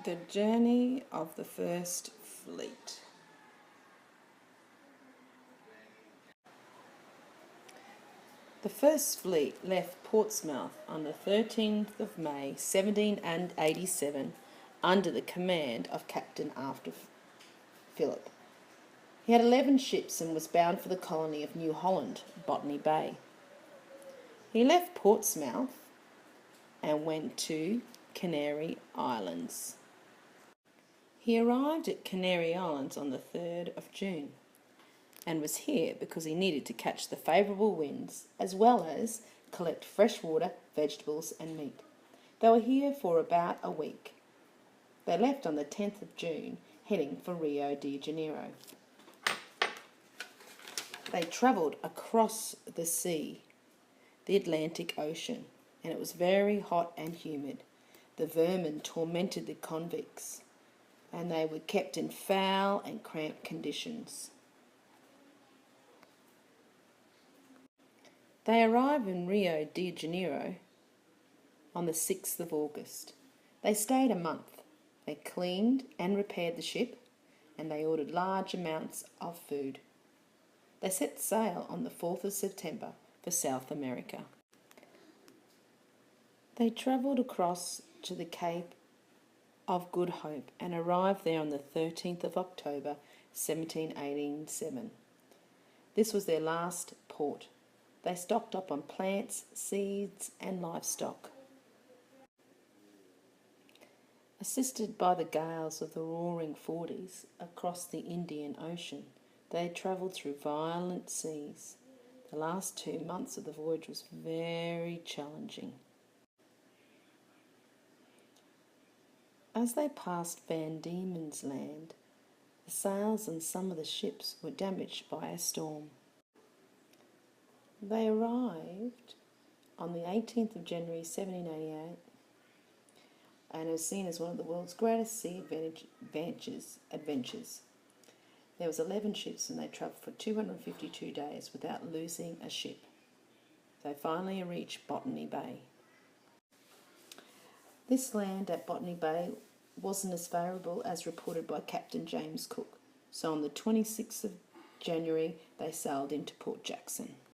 The journey of the first fleet. The first fleet left Portsmouth on the 13th of May 1787 under the command of Captain Arthur Phillip. He had 11 ships and was bound for the colony of New Holland, Botany Bay. He left Portsmouth and went to Canary Islands. He arrived at Canary Islands on the 3rd of June and was here because he needed to catch the favourable winds as well as collect fresh water, vegetables and meat. They were here for about a week. They left on the 10th of June, heading for Rio de Janeiro. They travelled across the sea, the Atlantic Ocean, and it was very hot and humid. The vermin tormented the convicts, and they were kept in foul and cramped conditions. They arrived in Rio de Janeiro on the 6th of August. They stayed a month. They cleaned and repaired the ship, and they ordered large amounts of food. They set sail on the 4th of September for South America. They travelled across to the Cape of Good Hope and arrived there on the 13th of October 1787. This was their last port. They stocked up on plants, seeds and livestock. Assisted by the gales of the roaring forties across the Indian Ocean, they travelled through violent seas. The last 2 months of the voyage was very challenging. As they passed Van Diemen's Land, the sails on some of the ships were damaged by a storm. They arrived on the 18th of January 1788 and are seen as one of the world's greatest sea adventures. There was 11 ships and they travelled for 252 days without losing a ship. They finally reached Botany Bay. This land at Botany Bay wasn't as favourable as reported by Captain James Cook, so on the 26th of January they sailed into Port Jackson.